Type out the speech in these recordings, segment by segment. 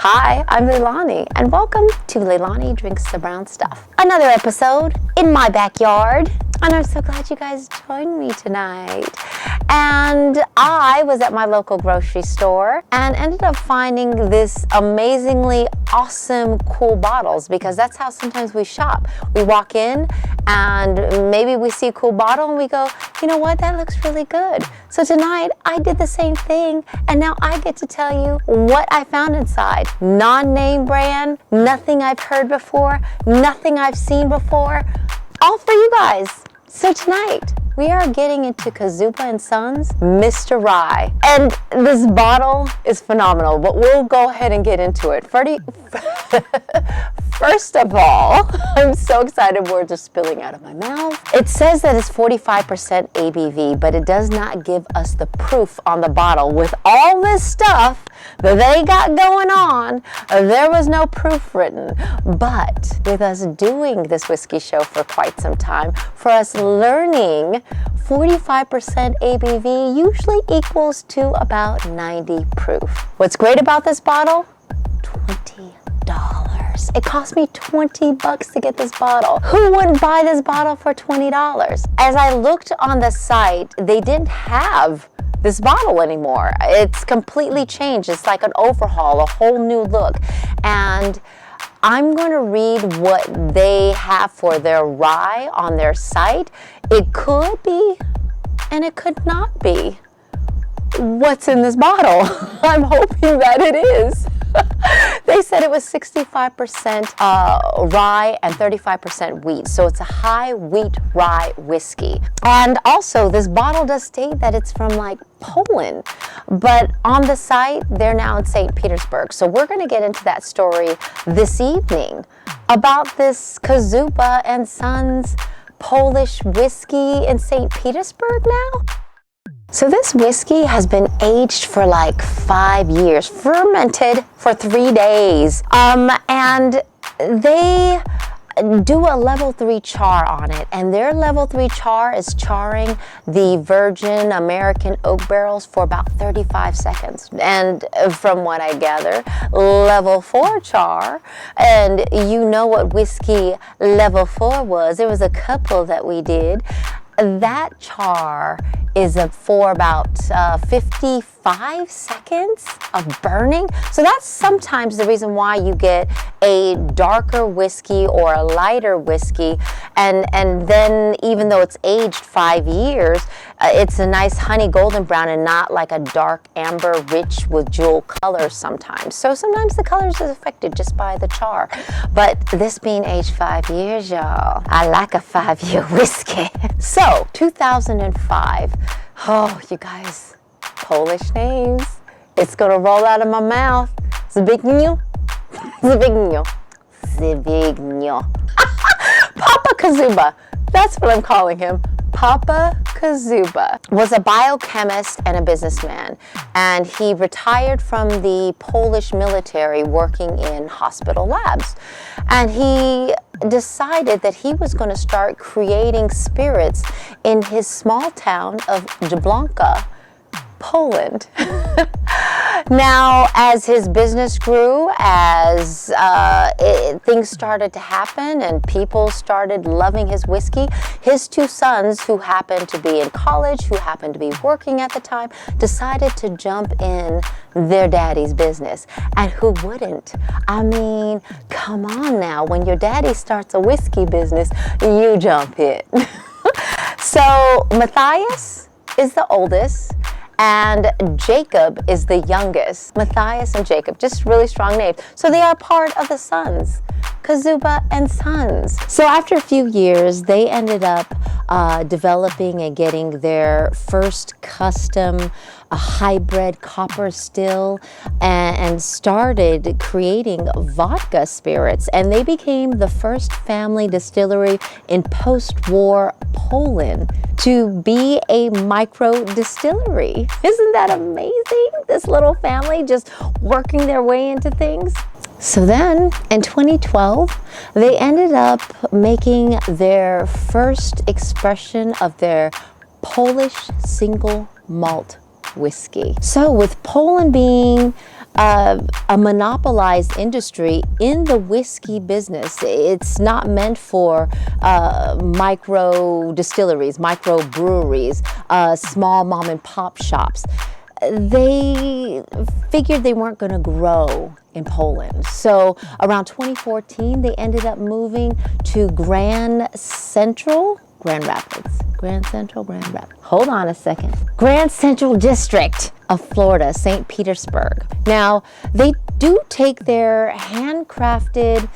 Hi, I'm Leilani, and welcome to Leilani Drinks the Brown Stuff. Another episode in my backyard, and I'm so glad you guys joined me tonight. And I was at my local grocery store and ended up finding this amazingly awesome cool bottles, because that's how sometimes we shop. We walk in and maybe we see a cool bottle and we go, you know what, that looks really good. So tonight I did the same thing, and now I get to tell you what I found inside. Non-name brand, nothing I've heard before, nothing I've seen before, all for you guys. So tonight, we are getting into Kozuba and Sons Mr. Rye. And this bottle is phenomenal, but we'll go ahead and get into it. First of all, I'm so excited, words are spilling out of my mouth. It says that it's 45% ABV, but it does not give us the proof on the bottle. With all this stuff that they got going on, there was no proof written. But with us doing this whiskey show for quite some time, for us learning 45% ABV usually equals to about 90 proof. What's great about this bottle? $20. It cost me 20 bucks to get this bottle. Who wouldn't buy this bottle for $20? As I looked on the site, they didn't have this bottle anymore. It's completely changed. It's like an overhaul, a whole new look. And I'm going to read what they have for their rye on their site. It could be, and it could not be, what's in this bottle. I'm hoping that it is. They said it was 65% rye and 35% wheat. So it's a high wheat rye whiskey. And also, this bottle does state that it's from like Poland. But on the site, they're now in St. Petersburg. So we're going to get into that story this evening about this Kozuba and Sons Polish whiskey in St. Petersburg now. So this whiskey has been aged for like 5 years, fermented for 3 days. And they do a level 3 char on it, and their level 3 char is charring the virgin American oak barrels for about 35 seconds. And from what I gather, level 4 char, and you know what whiskey level 4 was. There was a couple that we did. That char is for about 55 seconds of burning. So that's sometimes the reason why you get a darker whiskey or a lighter whiskey. And then even though it's aged 5 years, it's a nice honey golden brown and not like a dark amber rich with jewel color sometimes. So sometimes the colors is affected just by the char. But this being aged 5 years, y'all, I like a 5-year whiskey. So 2005. Oh, you guys, Polish names. It's gonna roll out of my mouth. Zbigniew. Zbigniew. Zbigniew. Papa Kozuba. That's what I'm calling him. Papa Kozuba was a biochemist and a businessman, and he retired from the Polish military working in hospital labs. And he decided that he was going to start creating spirits in his small town of Jablonka, Poland. Now, as his business grew, as things started to happen and people started loving his whiskey, his 2 sons, who happened to be in college, who happened to be working at the time, decided to jump in their daddy's business. And who wouldn't? I mean, come on now. When your daddy starts a whiskey business, you jump in. So Matthias is the oldest, and Jacob is the youngest. Matthias and Jacob, just really strong names. So they are part of the Sons, Kozuba and Sons. So after a few years, they ended up developing and getting their first custom hybrid copper still, and started creating vodka spirits. And they became the first family distillery in post-war Poland to be a micro distillery. Isn't that amazing? This little family just working their way into things. So then in 2012, they ended up making their first expression of their Polish single malt whiskey. So with Poland being a monopolized industry in the whiskey business, it's not meant for micro distilleries, micro breweries, small mom and pop shops. They figured they weren't going to grow in Poland. So around 2014, they ended up moving to Grand Central District of Florida, St. Petersburg. Now, they do take their handcrafted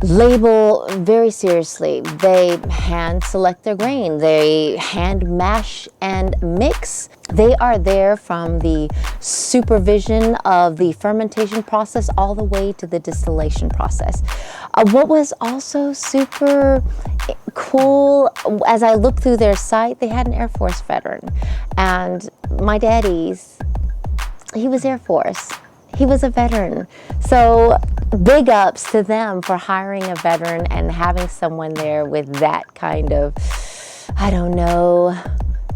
label very seriously. They hand select their grain. They hand mash and mix. They are there from the supervision of the fermentation process all the way to the distillation process. What was also super cool, as I looked through their site, they had an Air Force veteran. And my daddy's, he was Air Force. He was a veteran. So big ups to them for hiring a veteran and having someone there with that kind of, I don't know,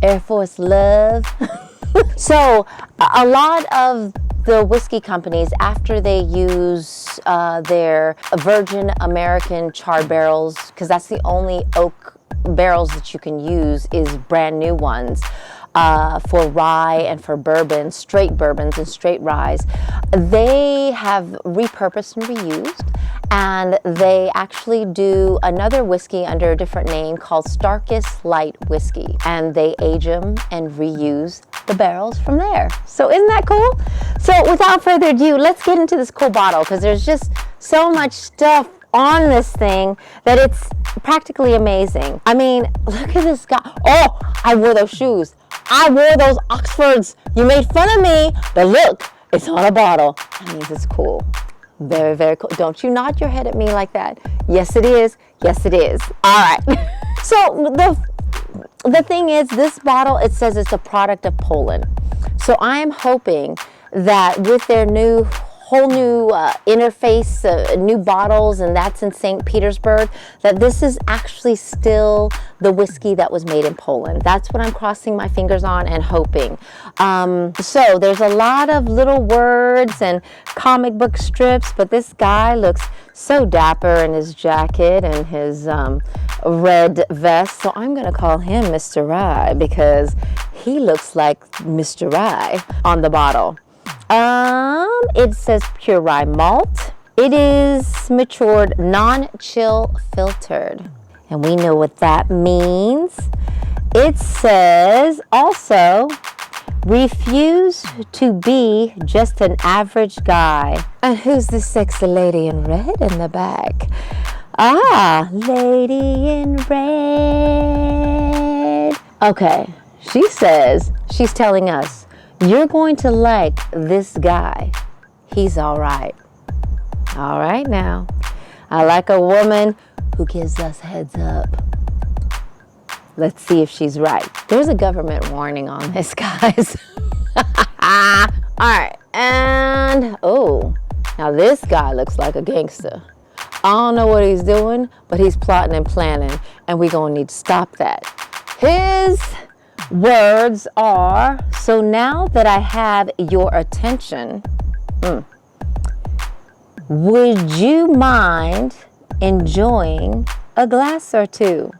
Air Force love. So a lot of the whiskey companies, after they use their virgin American charred barrels, because that's the only oak barrels that you can use, is brand new ones. For rye and for bourbon, straight bourbons and straight ryes, they have repurposed and reused, and they actually do another whiskey under a different name called Starkist Light Whiskey, and they age them and reuse the barrels from there. So isn't that cool? So without further ado, let's get into this cool bottle, because there's just so much stuff on this thing that it's practically amazing. I mean, look at this guy. Oh, I wore those shoes. I wore those Oxfords. You made fun of me, but look, it's on a bottle. That means it's cool. Very, very cool. Don't you nod your head at me like that. Yes, it is. Yes, it is. All right. So the thing is, this bottle, it says it's a product of Poland. So I am hoping that with their whole new interface, new bottles, and that's in St. Petersburg, that this is actually still the whiskey that was made in Poland. That's what I'm crossing my fingers on and hoping. So there's a lot of little words and comic book strips, but this guy looks so dapper in his jacket and his red vest. So I'm going to call him Mr. Rye, because he looks like Mr. Rye on the bottle. It says pure rye malt. It is matured, non-chill filtered. And we know what that means. It says also, refuse to be just an average guy. And who's the sexy lady in red in the back? Ah, lady in red. Okay, she says, she's telling us, you're going to like this guy. He's all right. All right now. I like a woman who gives us heads up. Let's see if she's right. There's a government warning on this, guys. All right. And, oh, now this guy looks like a gangster. I don't know what he's doing, but he's plotting and planning, and we're going to need to stop that. His words are, so now that I have your attention, would you mind enjoying a glass or two?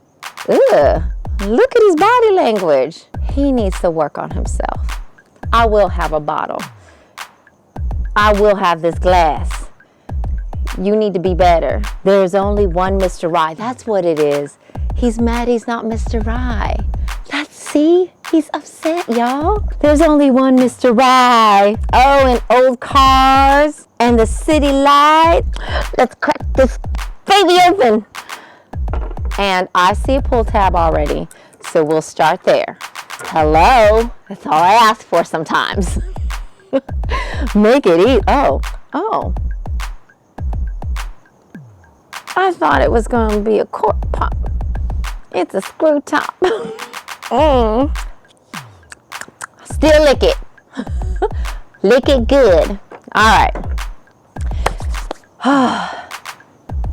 Ugh, look at his body language. He needs to work on himself. I will have a bottle. I will have this glass. You need to be better. There's only one Mr. Rye. That's what it is. He's mad he's not Mr. Rye. See, he's upset, y'all. There's only one Mr. Rye. Oh, and old cars and the city light. Let's crack this baby open. And I see a pull tab already, so we'll start there. Hello. That's all I ask for sometimes. Make it easy. Oh. I thought it was going to be a cork pop. It's a screw top. Still lick it. Lick it good. All right.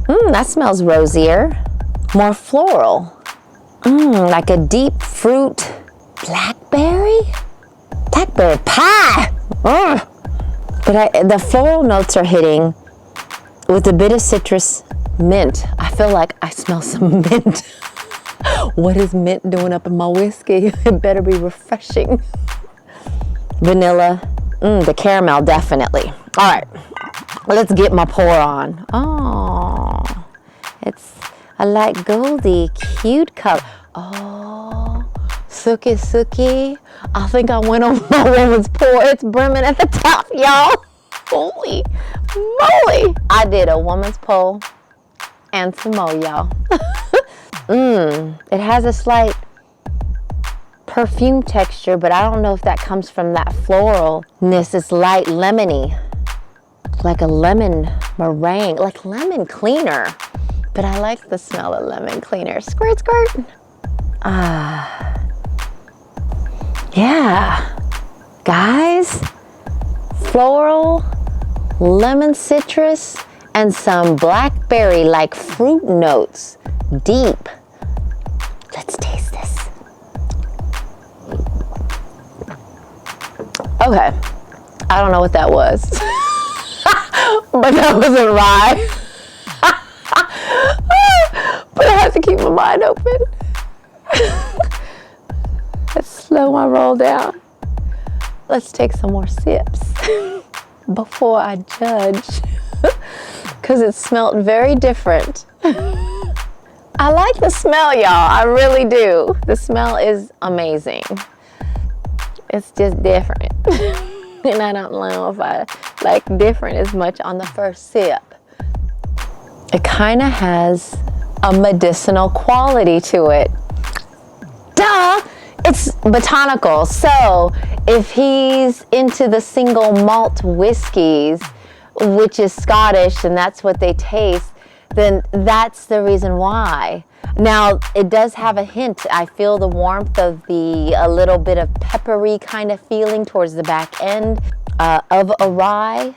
That smells rosier. More floral. Like a deep fruit blackberry. blackberry pie. Ugh. But the floral notes are hitting with a bit of citrus, mint. I feel like I smell some mint. What is mint doing up in my whiskey? It better be refreshing. Vanilla, the caramel, definitely. All right, let's get my pour on. Oh, I like goldy, cute color. Oh, Suki. I think I went on my woman's pour. It's brimming at the top, y'all. Holy moly. I did a woman's pour and some more, y'all. It has a slight perfume texture, but I don't know if that comes from that floralness. It's light lemony, like a lemon meringue, like lemon cleaner. But I like the smell of lemon cleaner. Squirt, squirt. Yeah. Guys, floral, lemon citrus, and some blackberry like fruit notes. Deep. Let's taste this. Okay. I don't know what that was. But that wasn't rye. But I have to keep my mind open. Let's slow my roll down. Let's take some more sips before I judge. Because it smelled very different. I like the smell, y'all. I really do. The smell is amazing. It's just different. And I don't know if I like different as much on the first sip. It kind of has a medicinal quality to it. Duh! It's botanical. So if he's into the single malt whiskeys, which is Scottish, and that's what they taste, then that's the reason why. Now, it does have a hint. I feel the warmth of a little bit of peppery kind of feeling towards the back end of a rye.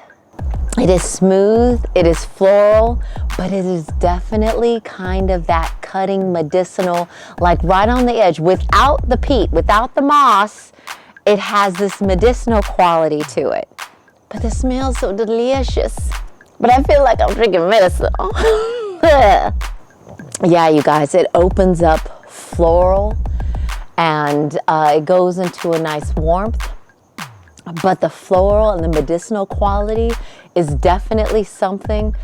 It is smooth, it is floral, but it is definitely kind of that cutting medicinal, like right on the edge, without the peat, without the moss. It has this medicinal quality to it. But it smells so delicious. But I feel like I'm drinking medicine. Yeah, you guys, it opens up floral and it goes into a nice warmth. But the floral and the medicinal quality is definitely something.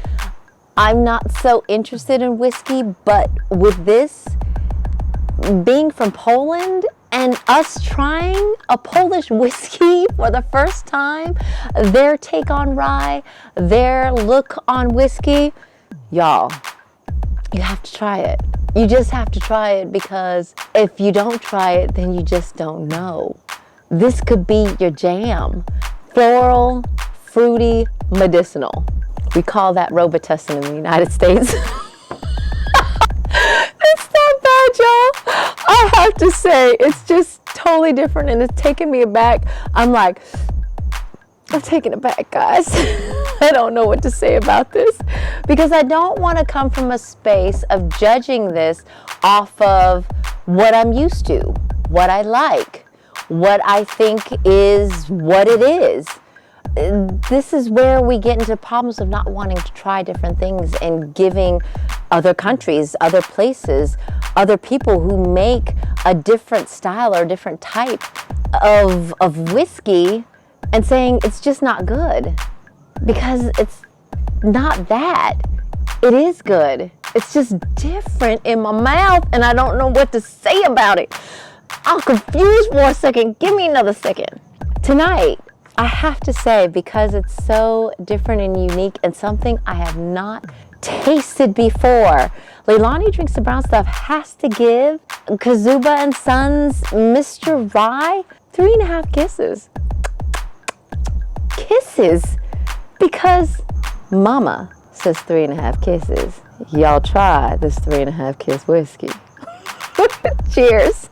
I'm not so interested in whiskey, but with this, being from Poland and us trying a Polish whiskey for the first time, their take on rye, their look on whiskey, y'all, you have to try it. You just have to try it, because if you don't try it, then you just don't know. This could be your jam. Floral, fruity, medicinal. We call that Robitussin in the United States. It's not bad, y'all. I have to say, it's just totally different, and it's taking me aback. I'm taken aback, guys. I don't know what to say about this, because I don't want to come from a space of judging this off of what I'm used to, what I like, what I think is what it is. This is where we get into problems of not wanting to try different things and giving other countries, other places, other people who make a different style or different type of whiskey and saying it's just not good, because it's not that. It is good. It's just different in my mouth, and I don't know what to say about it. I'm confused for a second. Give me another second. Tonight, I have to say, because it's so different and unique and something I have not tasted before, Leilani Drinks the Brown Stuff has to give Kozuba and Sons Mr. Rye 3.5 kisses. Kisses, because Mama says 3.5 kisses. Y'all try this 3.5 kiss whiskey. Cheers.